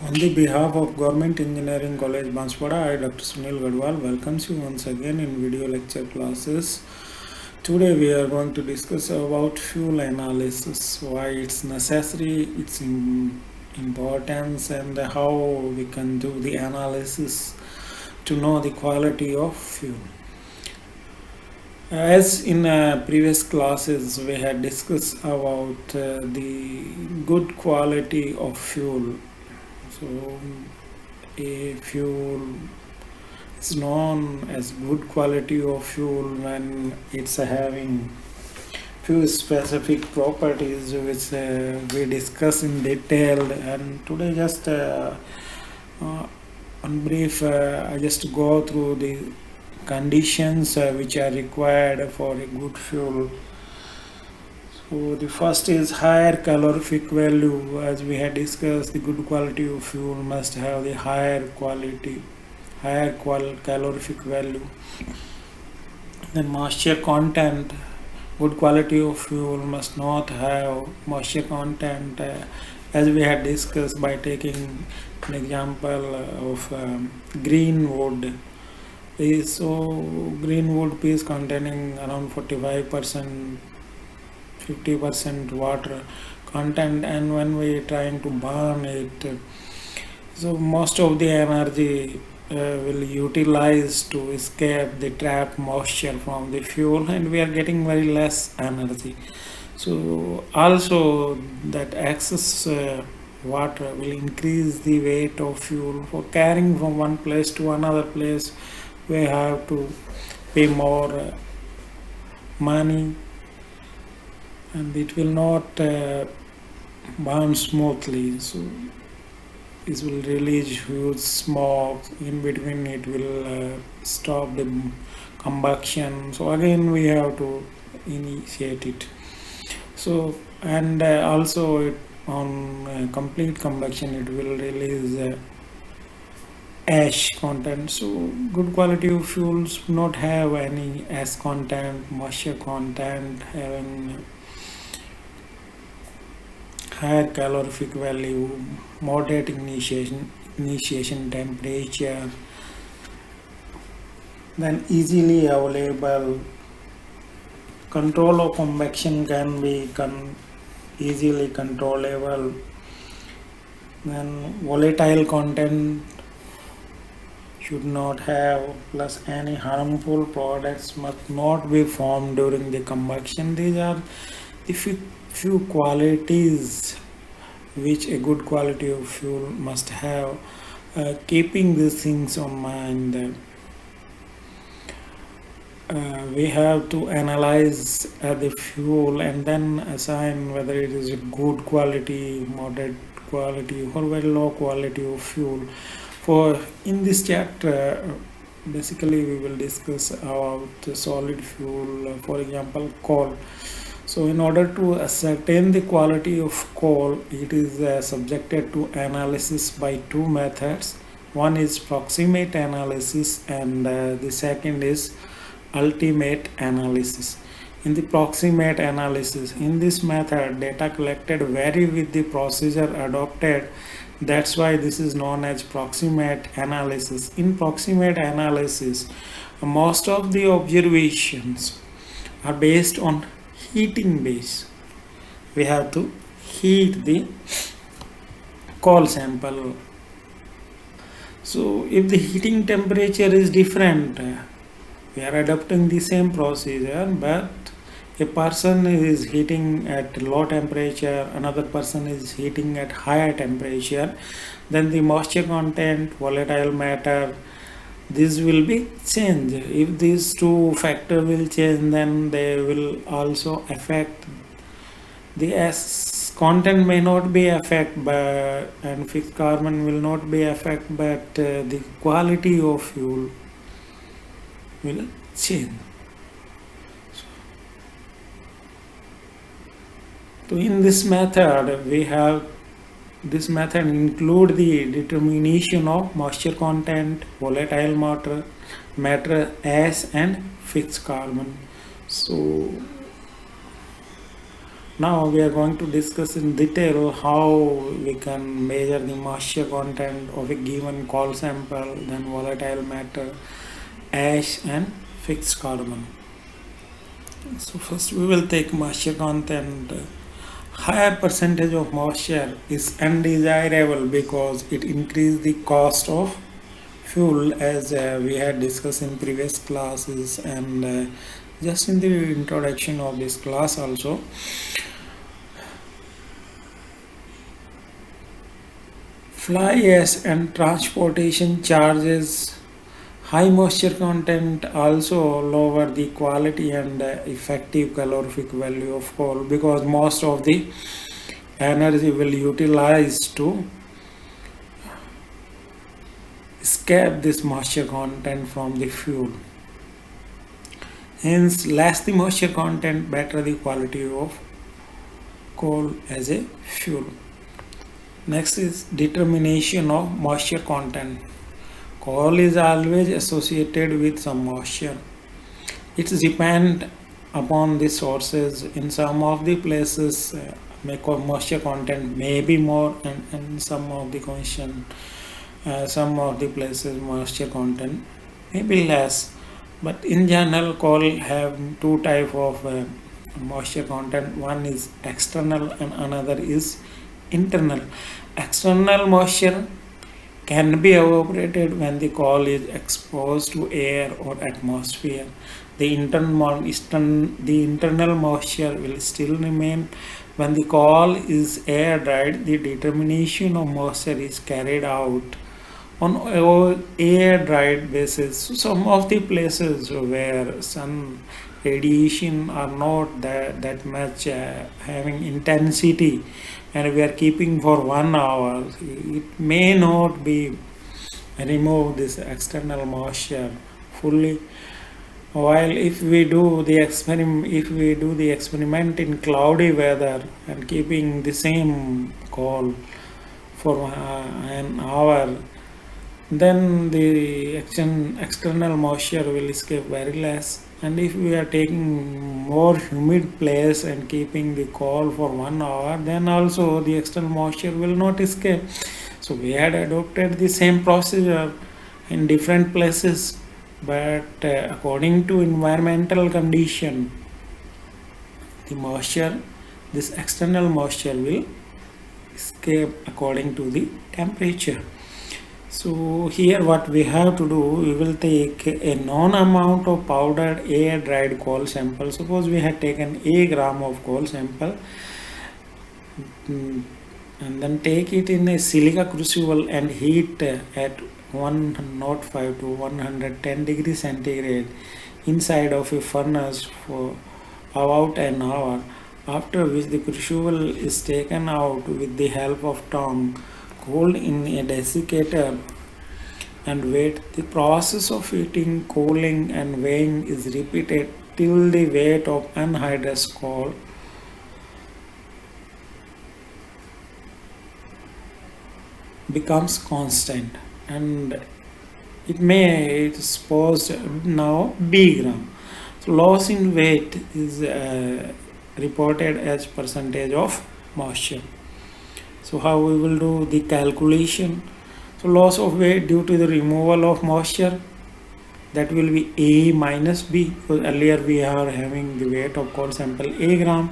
On the behalf of Government Engineering College Banswara, I Dr. Sunil Gadhwal welcomes you once again in video lecture classes. Today we are going to discuss about fuel analysis, why it's necessary, its importance, and how we can do the analysis to know the quality of fuel. As in previous classes, we had discussed about the good quality of fuel. So, a fuel is known as good quality of fuel when it's having few specific properties which we discuss in detail. And today, just on brief, I just go through the conditions which are required for a good fuel. So the first is higher calorific value. As we had discussed, the good quality of fuel must have the higher calorific value. Then moisture content. Good quality of fuel must not have moisture content, as we had discussed by taking an example of green wood. So green wood is containing around 45%, 50% water content, and when we trying to burn it, so most of the energy will utilize to escape the trapped moisture from the fuel, and we are getting very less energy. So also that excess water will increase the weight of fuel. For carrying from one place to another place, we have to pay more money, and it will not burn smoothly. So this will release huge smoke. In between, it will stop the combustion. So again, we have to initiate it. So and also on complete combustion, it will release ash content. So good quality of fuels not have any ash content, moisture content, having higher calorific value, moderate initiation temperature, then easily available. Control of convection can be easily controllable. Then volatile content should not have, plus any harmful products must not be formed during the combustion. These are the few qualities which a good quality of fuel must have. Keeping these things on mind, we have to analyze the fuel and then assign whether it is a good quality, moderate quality, or very low quality of fuel. For in this chapter, basically we will discuss about solid fuel, for example coal. So in order to ascertain the quality of coal, it is subjected to analysis by two methods. One is proximate analysis, and the second is ultimate analysis. In the proximate analysis, in this method, data collected vary with the procedure adopted. That's why this is known as proximate analysis. In proximate analysis, most of the observations are based on heating base. We have to heat the coal sample. So if the heating temperature is different, we are adopting the same procedure, but a person is heating at low temperature, another person is heating at higher temperature, then the moisture content, volatile matter, this will be changed. If these two factors will change, then they will also affect the S content may not be affected, but and fixed carbon will not be affected, but the quality of fuel will change. So in this method, this method include the determination of moisture content, volatile matter, ash, and fixed carbon. So Now we are going to discuss in detail how we can measure the moisture content of a given call sample, then volatile matter, ash and fixed carbon. So first we will take moisture content. Higher percentage of moisture is undesirable because it increases the cost of fuel, as we had discussed in previous classes and just in the introduction of this class also. Fly ash and transportation charges. High moisture content also lower the quality and effective calorific value of coal, because most of the energy will utilize to escape this moisture content from the fuel. Hence, less the moisture content, better the quality of coal as a fuel. Next is determination of moisture content. Coal is always associated with some moisture. It depends upon the sources. In some of the places, moisture content may be more, and some of the some of the places moisture content may be less. But in general, coal have two type of moisture content. One is external and another is internal. External moisture can be evaporated when the coal is exposed to air or atmosphere. The internal moisture will still remain. When the coal is air dried, the determination of moisture is carried out on air dried basis. So some of the places where sun radiation are not that much having intensity, and we are keeping for 1 hour, it may not be remove this external moisture fully. While if we do the experiment in cloudy weather and keeping the same coal for an hour, then the external moisture will escape very less. And if we are taking more humid place and keeping the coal for 1 hour, then also the external moisture will not escape. So we had adopted the same procedure in different places, but according to environmental condition, the moisture, this external moisture will escape according to the temperature. So here what we have to do, we will take a known amount of powdered air dried coal sample. Suppose we had taken a gram of coal sample, and then take it in a silica crucible and heat at 105 to 110 degrees centigrade inside of a furnace for about an hour, after which the crucible is taken out with the help of tongue, cooled in a desiccator, and weighed. The process of heating, cooling and weighing is repeated till the weight of anhydrous coal becomes constant, and it is supposed now B gram. So loss in weight is reported as percentage of moisture. So how we will do the calculation? So loss of weight due to the removal of moisture, that will be A minus B, because earlier we are having the weight of coal sample A gram.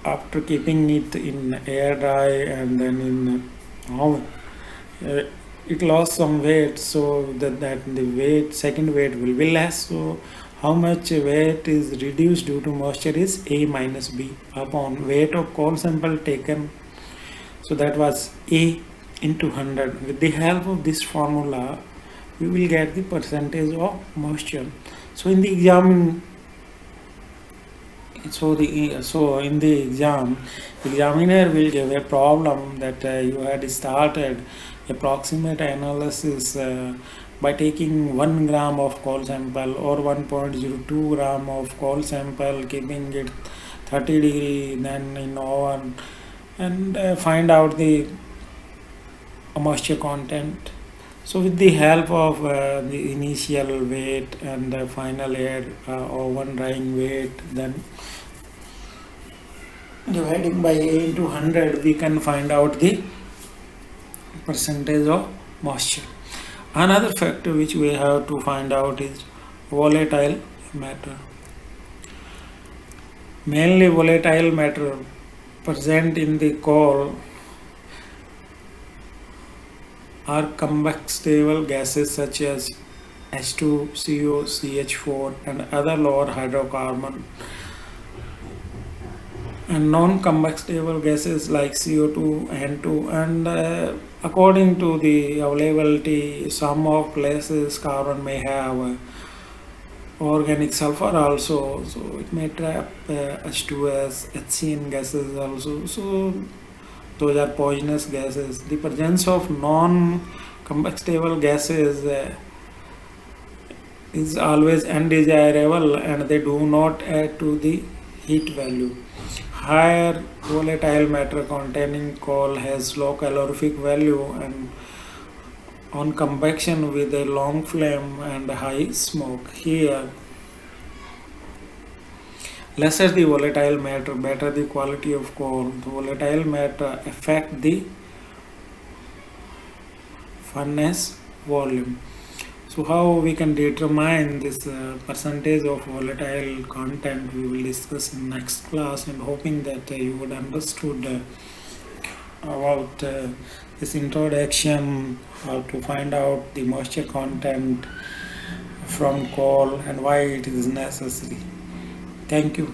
After keeping it in air dry and then in oven, it lost some weight, so that the weight, second weight will be less. So how much weight is reduced due to moisture is A minus B upon weight of coal sample taken. So that was A into 100. With the help of this formula, we will get the percentage of moisture. So in the exam, in the exam, examiner will give a problem that you had started a proximate analysis by taking 1 gram of coal sample or 1.02 gram of coal sample, keeping it 30 degree, then in oven, and find out the moisture content. So with the help of the initial weight and the final air oven drying weight, then dividing by A into 100, we can find out the percentage of moisture. Another factor which we have to find out is volatile matter. Mainly volatile matter present in the coal are combustible gases such as H2, CO, CH4 and other lower hydrocarbon, and non-combustible gases like CO2, N2, and according to the availability, some of places carbon may have organic sulfur also, so it may trap H2S, HCN gases also, so those are poisonous gases. The presence of non-combustible gases is always undesirable and they do not add to the heat value. Higher volatile matter containing coal has low calorific value and on convection with a long flame and high smoke. Here, lesser the volatile matter, better the quality of coal. The volatile matter affect the furnace volume. So how we can determine this percentage of volatile content, we will discuss in next class, and hoping that you would understood about this introduction, how to find out the moisture content from coal and why it is necessary. Thank you.